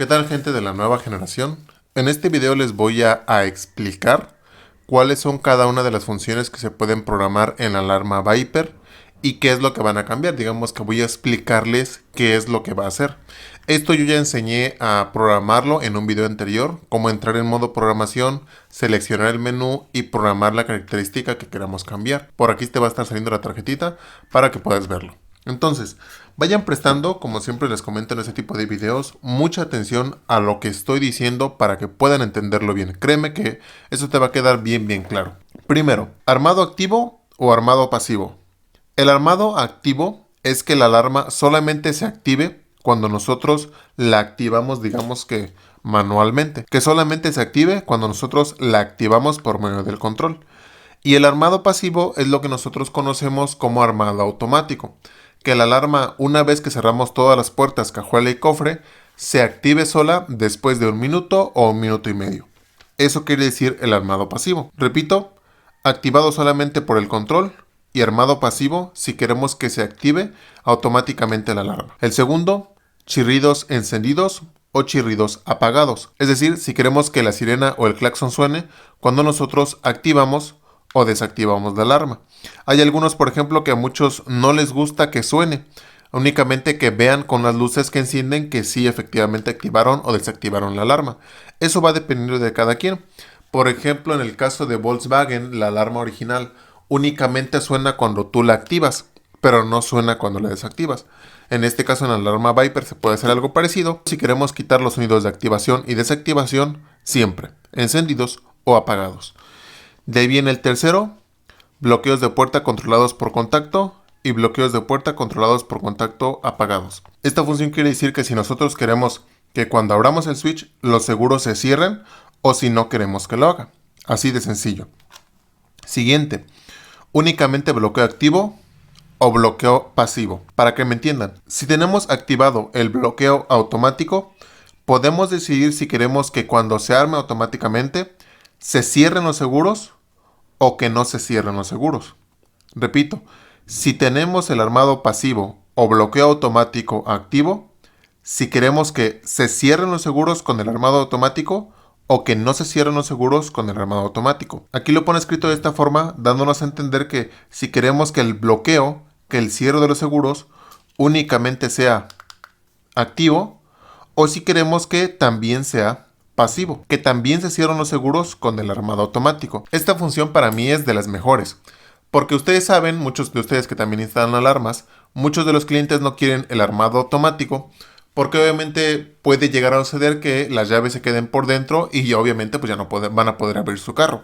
¿Qué tal, gente de la nueva generación? En este video les voy a explicar cuáles son cada una de las funciones que se pueden programar en la alarma Viper y qué es lo que van a cambiar. Digamos que voy a explicarles qué es lo que va a hacer. Esto yo ya enseñé a programarlo en un video anterior, cómo entrar en modo programación, seleccionar el menú y programar la característica que queramos cambiar. Por aquí te va a estar saliendo la tarjetita para que puedas verlo. Entonces, vayan prestando, como siempre les comento en este tipo de videos, mucha atención a lo que estoy diciendo para que puedan entenderlo bien. Créeme que eso te va a quedar bien claro. Primero, armado activo o armado pasivo. El armado activo es que la alarma solamente se active cuando nosotros la activamos, digamos que manualmente. Que solamente se active cuando nosotros la activamos por medio del control. Y el armado pasivo es lo que nosotros conocemos como armado automático. Que la alarma, una vez que cerramos todas las puertas, cajuela y cofre, se active sola después de 1 minuto o 1 minuto y medio. Eso quiere decir el armado pasivo. Repito, activado solamente por el control y armado pasivo si queremos que se active automáticamente la alarma. El segundo, chirridos encendidos o chirridos apagados. Es decir, si queremos que la sirena o el claxon suene cuando nosotros activamos o desactivamos la alarma. Hay algunos, por ejemplo, que a muchos no les gusta que suene, únicamente que vean con las luces que encienden que sí efectivamente activaron o desactivaron la alarma. Eso va dependiendo de cada quien. Por ejemplo, en el caso de Volkswagen, la alarma original únicamente suena cuando tú la activas, pero no suena cuando la desactivas. En este caso, en la alarma Viper se puede hacer algo parecido si queremos quitar los sonidos de activación y desactivación siempre, encendidos o apagados. De ahí viene el tercero, bloqueos de puerta controlados por contacto y bloqueos de puerta controlados por contacto apagados. Esta función quiere decir que si nosotros queremos que cuando abramos el switch los seguros se cierren o si no queremos que lo haga. Así de sencillo. Siguiente, únicamente bloqueo activo o bloqueo pasivo. Para que me entiendan, si tenemos activado el bloqueo automático, podemos decidir si queremos que cuando se arme automáticamente se cierren los seguros o que no se cierren los seguros. Repito, si tenemos el armado pasivo o bloqueo automático activo, si queremos que se cierren los seguros con el armado automático o que no se cierren los seguros con el armado automático. Aquí lo pone escrito de esta forma, dándonos a entender que si queremos que el bloqueo, que el cierre de los seguros únicamente sea activo o si queremos que también sea pasivo, que también se cierran los seguros con el armado automático. Esta función para mí es de las mejores, porque ustedes saben, muchos de ustedes que también instalan alarmas, muchos de los clientes no quieren el armado automático, porque obviamente puede llegar a suceder que las llaves se queden por dentro y obviamente pues ya no van a poder abrir su carro.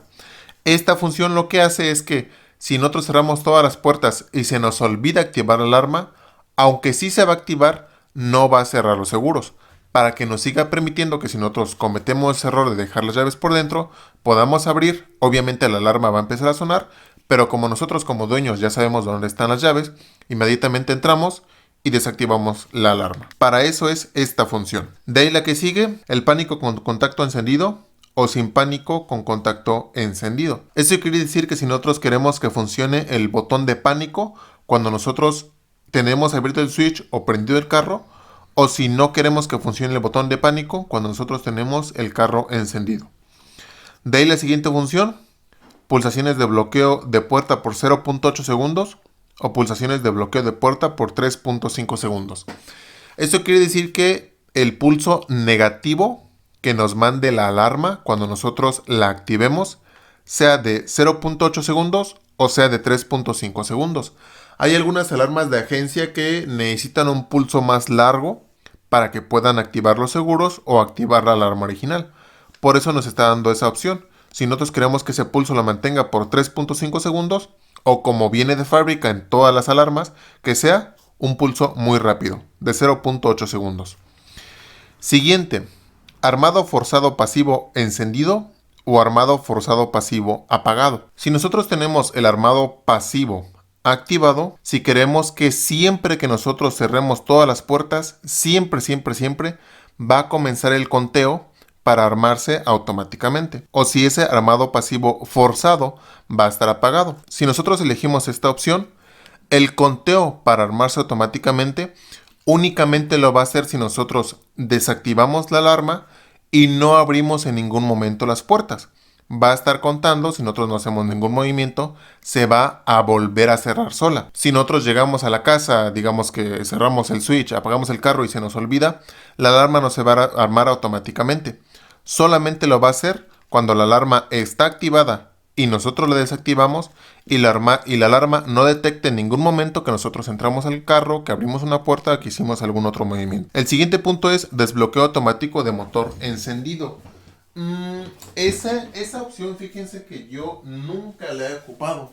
Esta función lo que hace es que si nosotros cerramos todas las puertas y se nos olvida activar la alarma, aunque sí se va a activar, no va a cerrar los seguros, para que nos siga permitiendo que si nosotros cometemos ese error de dejar las llaves por dentro, podamos abrir. Obviamente la alarma va a empezar a sonar, pero como nosotros como dueños ya sabemos dónde están las llaves, inmediatamente entramos y desactivamos la alarma. Para eso es esta función. De ahí la que sigue, el pánico con contacto encendido o sin pánico con contacto encendido. Eso quiere decir que si nosotros queremos que funcione el botón de pánico cuando nosotros tenemos abierto el switch o prendido el carro, o si no queremos que funcione el botón de pánico cuando nosotros tenemos el carro encendido. De ahí la siguiente función, pulsaciones de bloqueo de puerta por 0.8 segundos o pulsaciones de bloqueo de puerta por 3.5 segundos. Esto quiere decir que el pulso negativo que nos mande la alarma cuando nosotros la activemos sea de 0.8 segundos o sea de 3.5 segundos. Hay algunas alarmas de agencia que necesitan un pulso más largo para que puedan activar los seguros o activar la alarma original. Por eso nos está dando esa opción. Si nosotros queremos que ese pulso lo mantenga por 3.5 segundos, o como viene de fábrica en todas las alarmas, que sea un pulso muy rápido, de 0.8 segundos. Siguiente, armado forzado pasivo encendido o armado forzado pasivo apagado. Si nosotros tenemos el armado pasivo activado, si queremos que siempre que nosotros cerremos todas las puertas, siempre va a comenzar el conteo para armarse automáticamente. O si ese armado pasivo forzado va a estar apagado. Si nosotros elegimos esta opción, el conteo para armarse automáticamente únicamente lo va a hacer si nosotros desactivamos la alarma y no abrimos en ningún momento las puertas. Va a estar contando, si nosotros no hacemos ningún movimiento, se va a volver a cerrar sola. Si nosotros llegamos a la casa, digamos que cerramos el switch, apagamos el carro y se nos olvida, la alarma no se va a armar automáticamente. Solamente lo va a hacer cuando la alarma está activada y nosotros la desactivamos y la alarma no detecte en ningún momento que nosotros entramos al carro, que abrimos una puerta, que hicimos algún otro movimiento. El siguiente punto es desbloqueo automático de motor encendido. Esa opción, fíjense que yo nunca la he ocupado.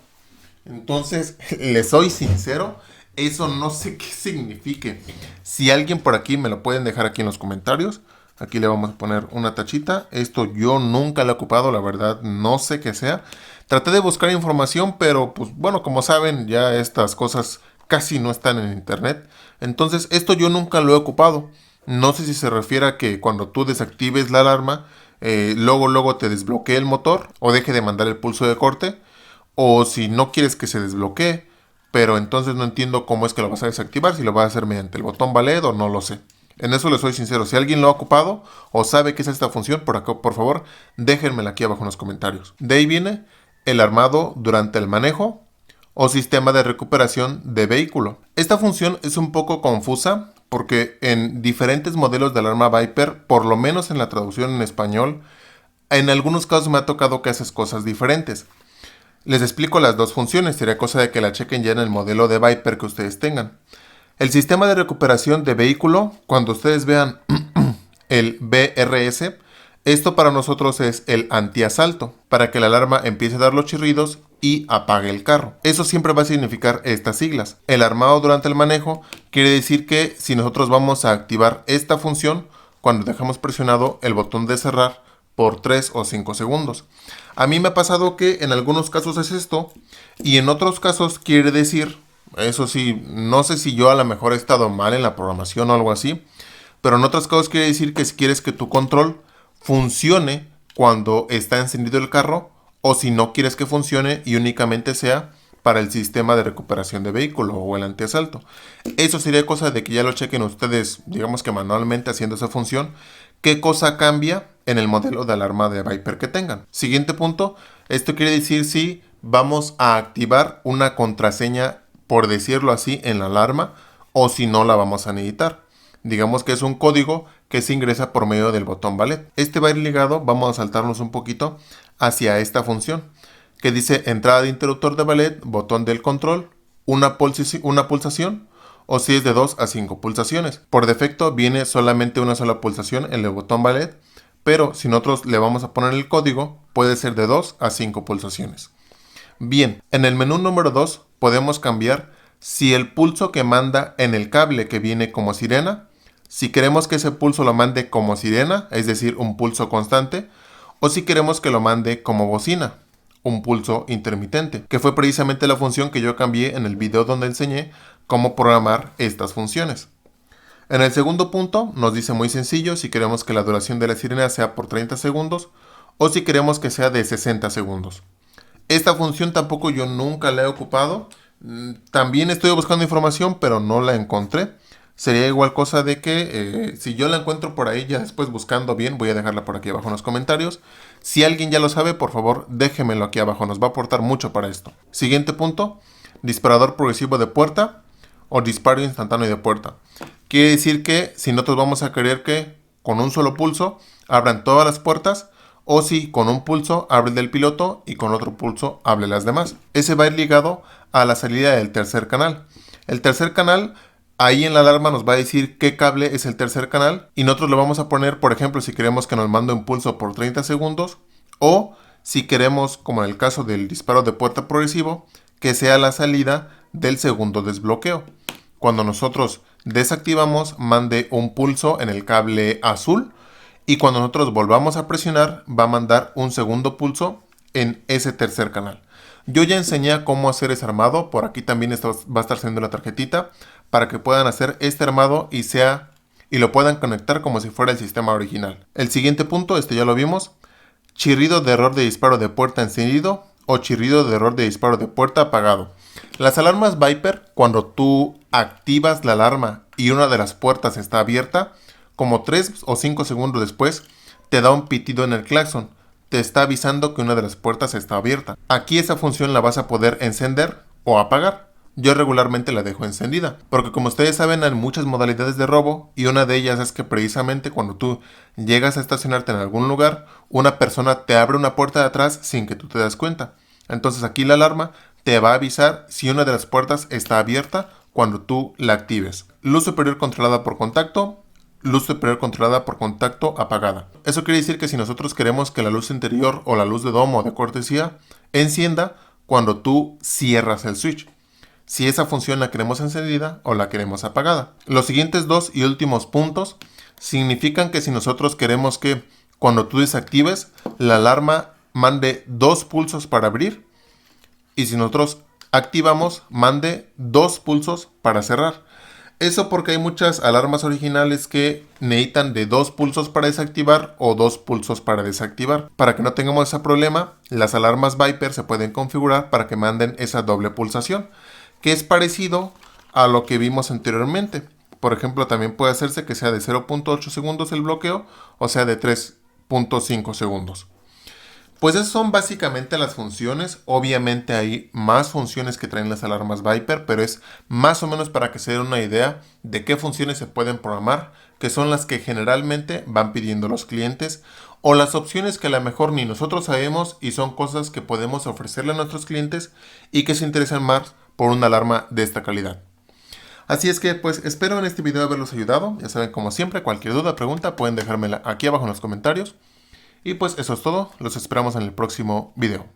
Entonces, les soy sincero, eso no sé qué signifique. Si alguien por aquí me lo pueden dejar aquí en los comentarios. Aquí le vamos a poner una tachita. Esto yo nunca lo he ocupado, la verdad no sé qué sea. Traté de buscar información, pero pues bueno, como saben, ya estas cosas casi no están en internet. Entonces, esto yo nunca lo he ocupado. No sé si se refiere a que cuando tú desactives la alarma, luego te desbloquee el motor o deje de mandar el pulso de corte, o si no quieres que se desbloquee, pero entonces no entiendo cómo es que lo vas a desactivar, si lo vas a hacer mediante el botón valed o no lo sé. En eso les soy sincero, si alguien lo ha ocupado o sabe qué es esta función, por favor, déjenmela aquí abajo en los comentarios. De ahí viene el armado durante el manejo o sistema de recuperación de vehículo. Esta función es un poco confusa porque en diferentes modelos de alarma Viper, por lo menos en la traducción en español, en algunos casos me ha tocado que haces cosas diferentes. Les explico las dos funciones, sería cosa de que la chequen ya en el modelo de Viper que ustedes tengan. El sistema de recuperación de vehículo, cuando ustedes vean el BRS, esto para nosotros es el antiasalto, para que la alarma empiece a dar los chirridos y apague el carro. Eso siempre va a significar estas siglas. El armado durante el manejo quiere decir que si nosotros vamos a activar esta función, cuando dejamos presionado el botón de cerrar por 3 o 5 segundos. A mí me ha pasado que en algunos casos es esto y en otros casos quiere decir, eso sí, no sé si yo a lo mejor he estado mal en la programación o algo así, pero en otros casos quiere decir que si quieres que tu control funcione cuando está encendido el carro o si no quieres que funcione y únicamente sea para el sistema de recuperación de vehículo o el antiasalto. Eso sería cosa de que ya lo chequen ustedes, digamos que manualmente haciendo esa función, qué cosa cambia en el modelo de alarma de Viper que tengan. Siguiente punto, esto quiere decir si vamos a activar una contraseña, por decirlo así, en la alarma o si no la vamos a necesitar. Digamos que es un código que se ingresa por medio del botón valed. Este va a ir ligado, vamos a saltarnos un poquito hacia esta función que dice entrada de interruptor de valed, botón del control, una pulsación o si es de 2 a 5 pulsaciones. Por defecto viene solamente una sola pulsación en el botón valed, pero si nosotros le vamos a poner el código puede ser de 2 a 5 pulsaciones. Bien, en el menú número 2 podemos cambiar si el pulso que manda en el cable que viene como sirena, si queremos que ese pulso lo mande como sirena, es decir, un pulso constante, o si queremos que lo mande como bocina, un pulso intermitente, que fue precisamente la función que yo cambié en el video donde enseñé cómo programar estas funciones. En el segundo punto nos dice muy sencillo si queremos que la duración de la sirena sea por 30 segundos o si queremos que sea de 60 segundos. Esta función tampoco yo nunca la he ocupado. También estoy buscando información pero no la encontré. Sería igual cosa de que si yo la encuentro por ahí ya después buscando bien, voy a dejarla por aquí abajo en los comentarios. Si alguien ya lo sabe, por favor déjemelo aquí abajo, nos va a aportar mucho para esto. Siguiente punto, disparador progresivo de puerta o disparo instantáneo de puerta. Quiere decir que si nosotros vamos a querer que con un solo pulso abran todas las puertas o si con un pulso abre el del piloto y con otro pulso abre las demás. Ese va a ir ligado a la salida del tercer canal. El tercer canal, ahí en la alarma nos va a decir qué cable es el tercer canal y nosotros lo vamos a poner, por ejemplo, si queremos que nos mande un pulso por 30 segundos o si queremos, como en el caso del disparo de puerta progresivo, que sea la salida del segundo desbloqueo. Cuando nosotros desactivamos, mande un pulso en el cable azul y cuando nosotros volvamos a presionar, va a mandar un segundo pulso en ese tercer canal. Yo ya enseñé cómo hacer ese armado, por aquí también va a estar siendo la tarjetita para que puedan hacer este armado y lo puedan conectar como si fuera el sistema original. El siguiente punto, ya lo vimos, chirrido de error de disparo de puerta encendido o chirrido de error de disparo de puerta apagado. Las alarmas Viper, cuando tú activas la alarma y una de las puertas está abierta, como 3 o 5 segundos después te da un pitido en el claxon. Te está avisando que una de las puertas está abierta. Aquí esa función la vas a poder encender o apagar. Yo regularmente la dejo encendida, porque como ustedes saben hay muchas modalidades de robo y una de ellas es que precisamente cuando tú llegas a estacionarte en algún lugar, una persona te abre una puerta de atrás sin que tú te das cuenta. Entonces aquí la alarma te va a avisar si una de las puertas está abierta cuando tú la actives. Luz superior controlada por contacto. Luz superior controlada por contacto apagada. Eso quiere decir que si nosotros queremos que la luz interior o la luz de domo de cortesía encienda cuando tú cierras el switch. Si esa función la queremos encendida o la queremos apagada. Los siguientes dos y últimos puntos significan que si nosotros queremos que cuando tú desactives la alarma mande 2 pulsos para abrir y si nosotros activamos mande 2 pulsos para cerrar. Eso porque hay muchas alarmas originales que necesitan de 2 pulsos para desactivar o 2 pulsos para desactivar. Para que no tengamos ese problema, las alarmas Viper se pueden configurar para que manden esa doble pulsación, que es parecido a lo que vimos anteriormente. Por ejemplo, también puede hacerse que sea de 0.8 segundos el bloqueo o sea de 3.5 segundos. Pues esas son básicamente las funciones. Obviamente hay más funciones que traen las alarmas Viper, pero es más o menos para que se den una idea de qué funciones se pueden programar, que son las que generalmente van pidiendo los clientes, o las opciones que a lo mejor ni nosotros sabemos y son cosas que podemos ofrecerle a nuestros clientes y que se interesan más por una alarma de esta calidad. Así es que pues espero en este video haberlos ayudado. Ya saben, como siempre, cualquier duda o pregunta pueden dejármela aquí abajo en los comentarios. Y pues eso es todo, los esperamos en el próximo video.